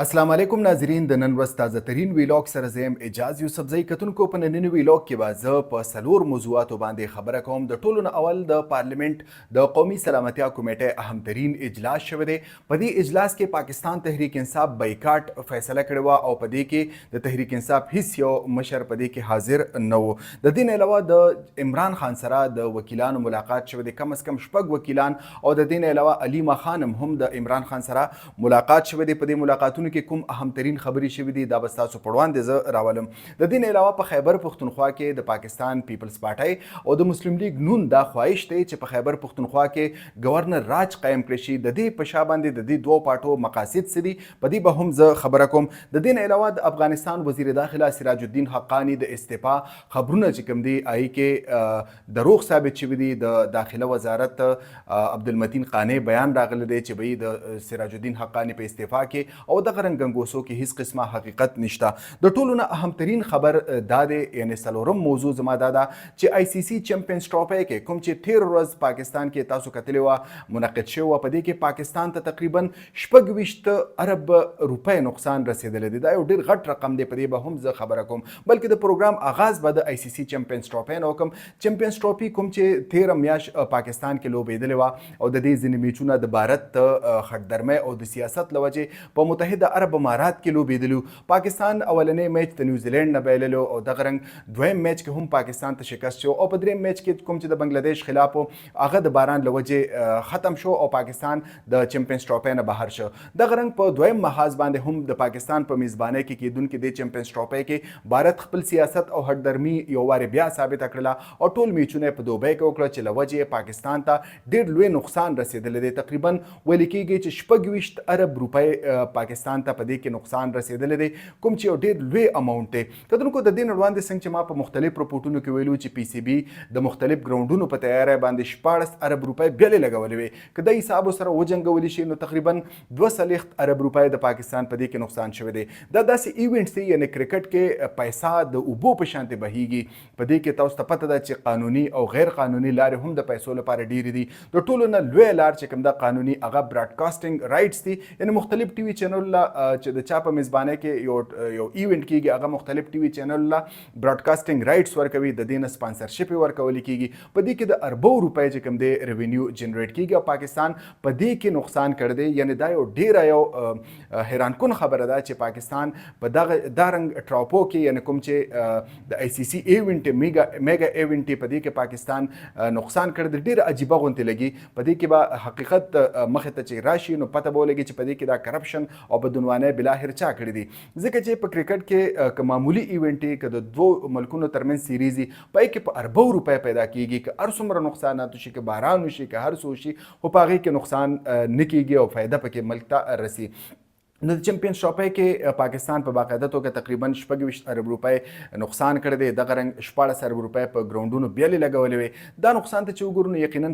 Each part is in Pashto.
السلام علیکم ناظرین د نن ورځ تازه ترین ویلاګ سره زم اجاز یوسفزی کتونکو په نننی ویلاګ کې به زه په څلور موضوعاتو باندې خبره کوم. د ټولو نه اول د پارلیمنت د قومي سلامتیا کمیټې اهم ترین اجلاس شوی دی. په دې اجلاس کې پاکستان تحریک انصاف بایکاټ فیصله کړې وه او په دې کې د تحریک انصاف هیڅ یو مشر په دې کې حاضر نه و. د دې نه علاوه د عمران خان سره د وکیلانو ملاقات شوی دی، کم از کم شپږ وکیلان، او د دې نه علاوه علیمه خان هم د عمران خان سره ملاقات شوی دی. په دې ملاقاتونو کې کوم اهم ترین خبرې شوې دي دا به ستاسو په وړاندې زه راولم. د دې نه علاوه په خیبر پښتونخوا کې د پاکستان پیپلز پارټۍ او د مسلم لیگ نون دا خواهش دی چې په خیبر پښتونخوا کې گورنر راج قایم کړی شي. د دې په شا باندې د دې دوه پارټو مقاصد څه دي په دې به هم زه خبره کوم. د دې نه علاوه د افغانستان وزیر داخله سراج الدین حقانی د استعفا خبرونه چې کوم دي آی کې دروغ ثابت شوي دي. د داخله وزارت عبدالمتین قانع بیان راغلی دی چې به د سراج الدین حقانی په استعفا کې او دغه رنګ ګنګوسو کې هیڅ قسمه حقیقت نشته. د ټولو نه اهم ترین خبر دا دی، یعنی څلورم موضوع زما دا ده چې آی سی سی چمپینز ټرافي کې کوم چې تیر ورځ پاکستان کې تاسو کتلی وه منعقد شوی وه، په دې کې پاکستان ته تقریبا 26 ارب روپۍ نقصان رسېدلی دی. دا یو ډېر غټ رقم دی، په دې به هم زه خبره کوم. بلکې د پروګرام آغاز به د آی سی سی چمپینز ټرافي نه وکړم. چمپینز ټرافي کوم چې تیره میاشت پاکستان کې لوبېدلې وه او د دې ځینې میچونه د بھارت خټدرمۍ او د سیاست له وجې په متحده عرب امارات کې لوبېدلو. پاکستان اولنی میچ د نیوزیلینډ نه بایللو او دغه رنګ دویم میچ کې هم پاکستان ته شکست شو او په دریم میچ کې کوم چې د بنگلادیش خلاف هغه د باران له وجې ختم شو او پاکستان د چمپینز ټرافي نه بهر شو. دغه رنګ په دویم محاذ باندې هم د پاکستان په میزبانۍ کې کیدونکې د چمپینز ټرافي کې بھارت خپل سیاست او هټدرمي یو وارې بیا ثابته کړله او ټول میچونه په دوبۍ کې وکړه چې له وجې پاکستان ته ډېر لوی نقصان رسېدلی دی. تقریبا ویل کېږي چې 26 ارب روپۍ پاکستان ته په دې کې نقصان رسېدلی دی، کوم چې یو ډېر لوی اماونټ دی. کتونکو د دې نه وړاندې څنګه چې ما په مختلف رپورټونو کې ویلو چې پی سی بی د مختلف ګراونډونو په تیاری باندې 14 ارب روپۍ بیلې لګولې وې، که د حسابو سره وجنګولی شي نو تقریبا 42 ارب روپۍ د پاکستان په دې کې نقصان شوی دی. دا داسې ایونټس دي، یعنی کرکټ کې پیسه د اوبو په شانتې بهیږي. په دې کې تاسو ته پته ده چې قانوني او غیر قانوني لارې هم د پیسو لپاره ډېرې دي. د ټولو نه لوی لار چې کوم دا قانوني هغه براډکاسټینګ رایټس دي، یعنی مختلف ټي وي چینلونه چې د چا په میزبانۍ کې یو ایونټ کېږي هغه مختلف ټي وي چینلونه براډکاسټینګ رایټس ورکوي، د دې نه سپانسرشپ یې ورکول کېږي. په دې کې د اربو روپۍ چې کوم دی ریونیو جنریټ کېږي او پاکستان په دې کې نقصان کړی دی. یعنی دا یو ډېره یو حیران کن خبره ده چې پاکستان په دغه دا رنګ ټراپو کې، یعنی کوم چې د آی سی سی ایونټ میګا ایونټ په دې کې پاکستان نقصان کړی دی، ډېره عجیبه غونتې لګي. په دې کې به حقیقت مخې ته چې راشي نو پته به ولګي چې په دې کې دا کرپشن او بدعنوانۍ بلاخر چا کړی دي. ځکه چې په کرکټ کې که معمولی ایونټ که د دوه ملکونو ترمنځ سیریز وي پای کې په اربو روپۍ پیدا کیږي، که هر څومره نقصانات وشي، که باران وشي، که هر څه وشي، خو په هغې کې نقصان نه کیږي او فایده پکې ملک ته رسي. نو د چمپینز ټرافي کې پاکستان په باقاعده توګه تقریبا 26 ارب روپۍ نقصان کړی دی. دغه رنګ 14 ارب روپۍ په ګراونډونو بیلې لګولې وې. دا نقصان ته چې وګورو نو یقینا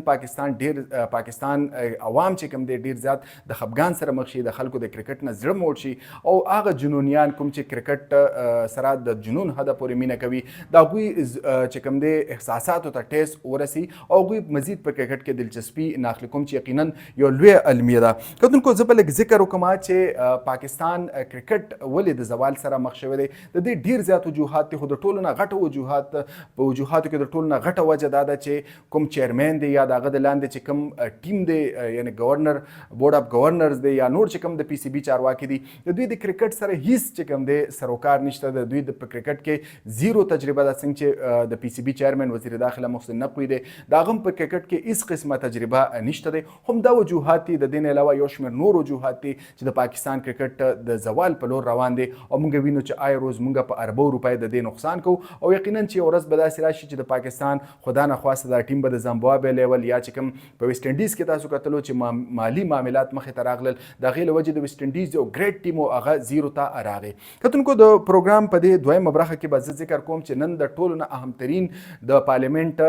پاکستان عوام چې کوم دی ډېر زیات د خفګان سره مخ شي، د خلکو د کرکټ نه زړه موړ شي او هغه جنونیان کوم چې کرکټ سره د جنون حده پورې مینه کوي د هغوی چې کوم دی احساساتو ته ټیس ورسي او هغوی مزید په کرکټ کې دلچسپي ناخلي، کوم چې یقینا یو لویه المیه ده. کتونکو زه به لږ ذکر وکړم چې پاکستان کرکټ ولې د زوال سره مخ شوی دی. د دې ډېر زیات وجوهات دي، خو د ټولو نه غټه وجوهات په وجوهاتو کې د ټولو نه غټه وجه دا ده چې کوم چیرمین دی یا د هغه د لاندې چې کوم ټیم دی، یعنی گورنر بورډ اف گورنرز دی یا نور چې کوم د پی سی بي چارواکي دي، د دوی د کرکټ سره هیڅ چې کوم دی سروکار نشته. د دوی په کرکټ کې زیرو تجربه ده. څنګه چې د پی سی بي چیرمین وزیر داخله محسن نقوي دی، د هغه هم په کرکټ کې هیڅ قسمه تجربه نشته دی. هم دا وجوهات دي. د دې نه علاوه یو شمېر نور وجوهات دي چې د پاکستان کرکټ د زوال په لور روان دي او موږ وینو چې آی روز موږ په اربو روپۍ د دې نقصان کوو او یقینا چې یو ورځ به داسې راشي چې د پاکستان خدا نخواسته دا ټیم به د زامبابوې لیول یا چې کوم په ویسټ انډیز کې تاسو کتلو چې مالي معاملات مخې ته راغلل، د هغې له وجې د ویسټ انډیز یو ګریټ ټیم و هغه زیرو ته راغی. کتونکو د پروګرام په دې دویمه برخه کې به زه ذکر کوم چې نن د ټولو نه اهم ترین د پارلیمنت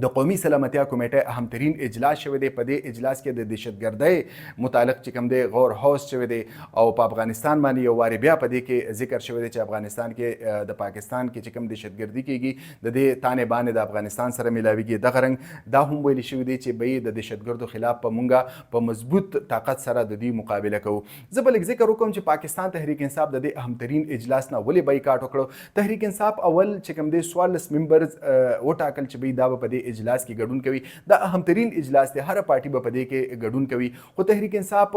د قومي سلامتیا کمیټې اهم ترین اجلاس شوی دی. په دې اجلاس کې د دهشتګردۍ متعلق چې کوم دی غور هوس شوی دی او په افغانستان باندې یو وارې بیا په دې کې ذکر شوی دی چې افغانستان کې د پاکستان کې چې کوم دهشتګردي کیږي د دې تانې باندې د افغانستان سره ملاویږي. دغه رنګ دا هم ویل شوی دی چې به د دهشتګردو خلاف په مونږه په مضبوط طاقت سره د دې مقابله کوو. زه به لږ ذکر وکړم چې پاکستان تحریک انصاف د دې اهم ترین اجلاس نه ولې بایکاټ وکړو. تحریک انصاف اول چې کوم دی 14 ممبرز وټاکل چې به دا په دې اجلاس کې ګډون کوي. دا اهم ترین اجلاس دی، هر پارټي به په دې کې ګډون کوي. خو تحریک انصاف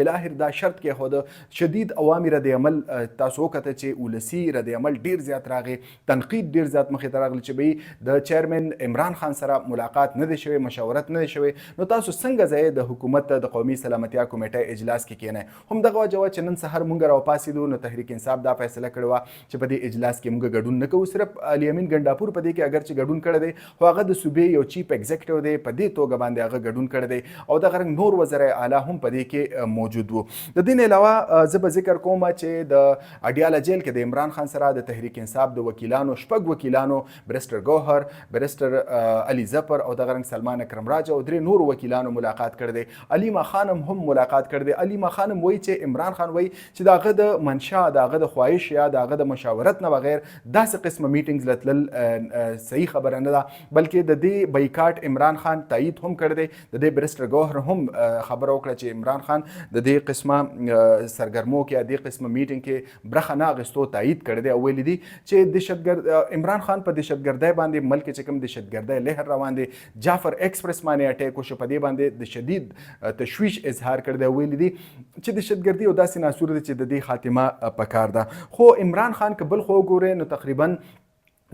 بلاخر دا شرط کې خود شدید عوامي رد عمل تاسو وکړه چې ولسی رد عمل ډیر زیات راغی، تنقید ډیر زیات مخې ته راغلی چې به د چیرمن عمران خان سره ملاقات نه دی شوی، مشاورت نه دی شوی. نو تاسو څنګه ځای د حکومت د قومي سلامتیا کمیټې اجلاس کې کېنئ؟ هم دغه وجه چې نن سحر مونږ راوپاڅېدو نو تحریک انصاف دا فیصله کړې وه چې په دې اجلاس کې مونږ ګډون نه کوو. صرف علي امین ګنډاپور په دې کې اگر چې ګډون کړی دی خو هغه د صوبې یو چیف ایگزیکټیو دی، په دې توګه باندې هغه ګډون کړی دی او دغه رنګ نور وزرای اعلی هم په دې کې موجود وو. د دې نه علاوه زه به ذکر کوم چې د اډیاله جیل کې د عمران خان سره د تحریک انصاف د وکیلانو شپږ وکیلانو برسټر ګوهر، برسټر علي ظفر او دغه رنګ سلمان اکرم راج او درې نور وکیلانو ملاقات کړی دی. علیما خان هم ملاقات کړی دی. علیما خان وایي چې عمران خان وایي چې د هغه د منشا، د هغه د خواهش یا د هغه د مشاورت نه بغیر داسې قسمه میټینګز لتلل صحیح خبره نه ده، بلکې د دې بایکاټ عمران خان تایید هم کړی دی. د دې برسټر ګوهر هم خبره وکړه چې عمران خان د دې قسمه سرګرمو کې یا دې قسمه میټینګ کې برخه نه اخیستو تایید کړی دی او ویلي دي چې دهشتګرد عمران خان په دهشتګردۍ باندې ملک چې کوم دهشتګردۍ لهر روان دی، جعفر ایکسپریس باندې اټیک وشو، په دې باندې د شدید تشویش اظهار کړی دی. ویلي دي چې دهشتګردي او داسې ناسور دی چې د دې خاتمه پکار ده. خو عمران خان که بل خو وګورئ نو تقریبا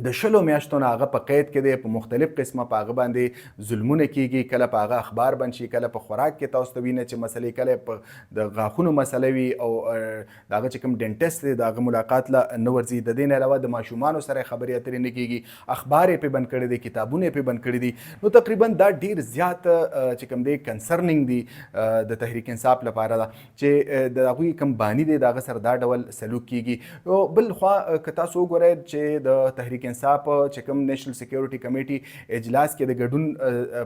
د 20 میاشتو نه هغه په قید کې دی، په مختلف قسمه په هغه باندې ظلمونه کیږي، کله په هغه اخبار بند شي، کله په خوراک کې تاسو ته وینئ چې مسلې، کله په د غاښونو مسله وي او د هغه چې کوم ډینټسټ دی د هغه ملاقات له نه ورځي. د دې نه علاوه د ماشومانو سره خبرې اترې نه کیږي، اخبار یې پې بند کړی دی، کتابونه یې پې بند کړي دي. نو تقریبا دا ډیر زیات چې کوم دی کنسرنینګ دی د تحریک انصاف لپاره ده چې د هغوی کوم بانی دی د هغه سره دا ډول سلوک کیږي. بل خوا که تاسو وګورئ چې د تحریک انصاف چې کوم نیشنل سکیورټي کمیټي اجلاس کې د ګډون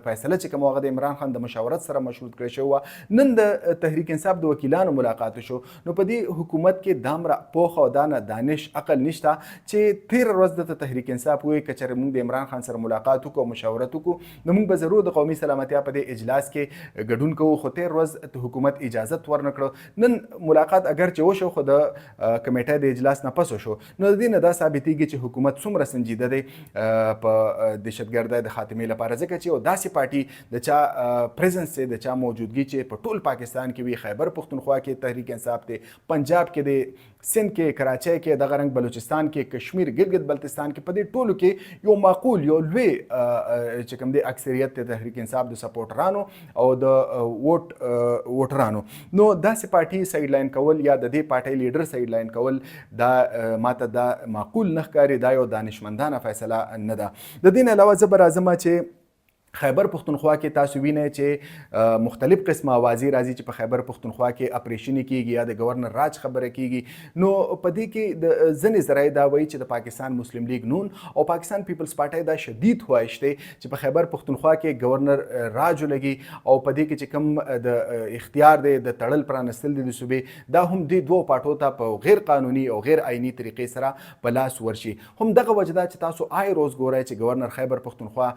فیصله چې کوم هغه د عمران خان د مشاورت سره مشروط کړی شوی وه، نن د تحریک انصاف د وکیلانو ملاقات شو. نو په دې حکومت کې دامره پوخ او دا دانش عقل نشته چې تیر ورځ د تحریک انصاف وایي که چېرې موږ د عمران خان سره ملاقات وکړو او مشاورت وکړو نو موږ به ضرور د قومي سلامتیا په دې اجلاس کې ګډون کوو. خو تیر ورځ حکومت اجازت ورنه کړو. نن ملاقات اگر چې وشو خو د کمیټې د اجلاس نه پس وشو. نو د دې نه دا ثابتېږي چې حکومت څومره سنجیده دی په دهشتګردۍ د خاتمې لپاره، ځکه چې یو داسې پارټي د چا پریزنس دی، د چا موجودګي چې په ټول پاکستان کې وي، خیبر پښتونخوا کې تحریک انصاف دی، پنجاب کې دی، سندھ کې، کراچۍ کې، دغه رنګ بلوچستان کې، کشمیر، ګلګت بلتستان کې، په دې ټولو کې یو معقول یو لوی چې کوم دی اکثریت د تحریک انصاف د سپورټرانو او د ووټرانو. نو داسې پارټي سایډ لاین کول یا د دې پارټۍ لیډر سایډ لاین کول دا ماته دا معقول نه ښکاري، دا یو دانشمندانه فیصله نه ده. د دې نه علاوه زه به راځم چې خیبر پښتونخوا کې تاسو وینئ چې مختلف قسمه اوازې راځي چې په خیبر پښتونخوا کې اپریشن کیږي یا د گورنر راج خبره کیږي. نو په دې کې د ځینې ذرایع دا وایي چې د پاکستان مسلم لیگ نون او پاکستان پیپلز پارټۍ دا شدید خواهش دی چې په خیبر پښتونخوا کې گورنر راج ولګي او په دې کې چې کوم د اختیار دی د تړل پرانستل دي د صوبې، دا هم دې دوو پارټو ته په غیر قانوني او غیر آئینی طریقې سره په لاس ورشي. هم دغه وجه دا چې تاسو آی روز ګورئ چې گورنر خیبر پښتونخوا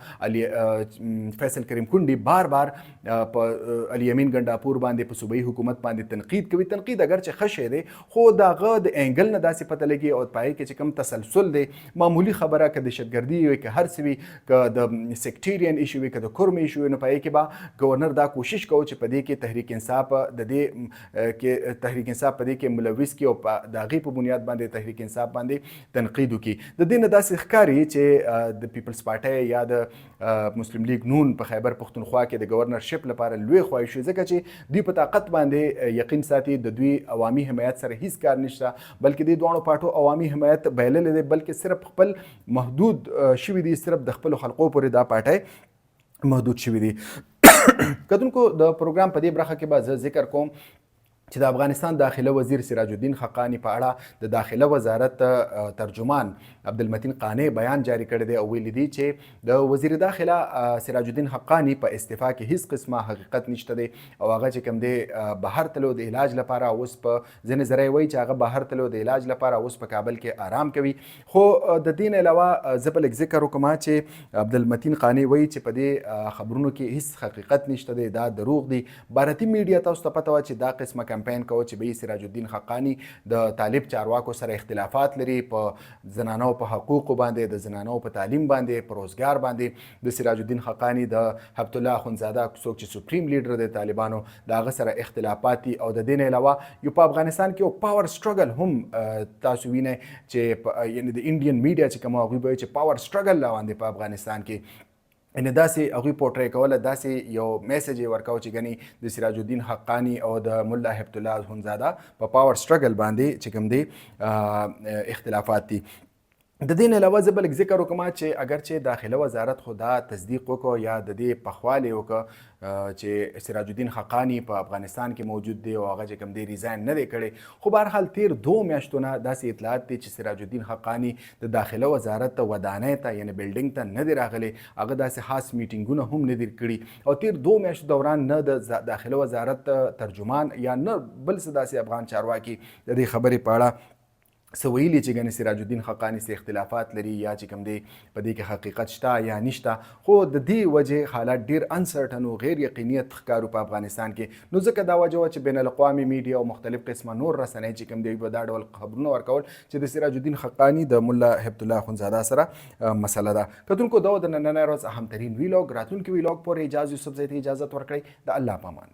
فیصل کریم کونډي بار بار په علي امین ګنډاپور باندې په صوبایي حکومت باندې تنقید کوي. تنقید اگر چې ښه شی دی خو د هغه د اینګل نه داسې پته لګي او په هغې کې چې کوم تسلسل دی، معمولي خبره که دهشتګردي وي که هر څه وي، که د سیکټیرین ایشو وي که د کورم ایشو وي، نو په هغې کې به گورنر دا کوشش کوي چې په دې کې تحریک انصاف د دې کې تحریک انصاف په دې کې ملوث کړي او د هغې په بنیاد باندې تحریک انصاف باندې تنقید وکړي. د دې نه داسې ښکاري چې د پیپلز پارټۍ یا د مسلم لیگ نون په خیبر پښتونخوا کې د گورنرشپ لپاره لوی خواهش وي، ځکه چې دوی په طاقت باندې یقین ساتي د دوی عوامي حمایت سره هیڅ کار نشته، بلکې د دواړو پارټو عوامي حمایت بایللی دی، بلکې صرف خپل محدود شوي دي، صرف د خپلو خلقو پورې دا پارټۍ محدود شوي دي. کتونکو د پروګرام په دې برخه کې به زه ذکر کوم چې د افغانستان داخله وزیر سراج الدین حقانی په اړه د داخله وزارت ترجمان عبدالمتین قانی بیان جاری کړی دی او ویلي دی چې د وزیر داخله سراج الدین حقانی په استعفا کې هیڅ قسمه حقیقت نشته دی او هغه چې کوم دی بهر تلو د علاج لپاره اوس په ځینې ذرایع وایي چې هغه بهر تلو د علاج لپاره اوس په کابل کې آرام کوي. خو د دې نه علاوه زه به لږ ذکر وکړم چې عبدالمتین قانی وایي چې په دې خبرونو کې هیڅ حقیقت نشته دی، دا دروغ دی. بھارتي میډیا تاسو ته پته وه چې دا قسمه کمپین کوي چې به سراج الدین حقانی د طالب چارواکو سره اختلافات لري په زنانو په حقوقو باندې، د زنانو په تعلیم باندې، په روزګار باندې. د سراج الدین حقانی د هبت الله اخندزاده څوک چې سپریم لیډر د طالبانو د هغه سره اختلافات دي او د دې نه علاوه یو په افغانستان کې یو پاور سټرګل هم تاسو وینئ چې یعنی د انډین میډیا چې کوم هغوی به وایي چې پاور سټرګل روان دی په افغانستان کې. یعنې داسې هغوی پورټری کوله، داسې یو میسج یې ورکاوه چې ګنې د سراج الدین حقانی او د ملا هبت الله اخندزاده په پاور سټرګل باندې چې کوم دی اختلافات دي. د دې نه علاوه زه به لږ ذکر وکړم چې اگر چې داخله وزارت خو دا تصدیق وکړو یا د دې پخوالی وکړه چې سراج الدین حقانی په افغانستان کې موجود دی او هغه چې کوم دی ریزاین نه دی کړی، خو بهرحال تیر 2 میاشتو نه داسې اطلاعات دي چې سراج الدین حقانی د داخله وزارت ودانۍ ته یعنی بلډینګ ته نه دی راغلی، هغه داسې خاص میټینګونه هم نه دي کړي او تیر 2 میاشتو دوران نه د داخله وزارت ترجمان یا نه بل څه داسې افغان چارواکي د دې خبرې په اړه څه ویلي چې ګنې سراج الدین حقانی سره اختلافات لري یا چې کوم دی په دې کې حقیقت شته یا نشته. خو د دې وجې حالات ډیر انسرټن او غیر یقینیت ښکارو په افغانستان کې. نو ځکه دا وجه وه چې بین الاقوامي میډیا او مختلف قسمه نور رسنۍ چې کوم دی به دا ډول خبرونه ورکول چې د سراج الدین حقانی د ملا هبت الله اخندزاده سره مسله ده. کتونکو دا د نننۍ ورځ اهمترین ویلاګ، راتلونکي ویلاګ پورې اجاز یوسفزۍ ته اجازت ورکړئ. د الله په امان.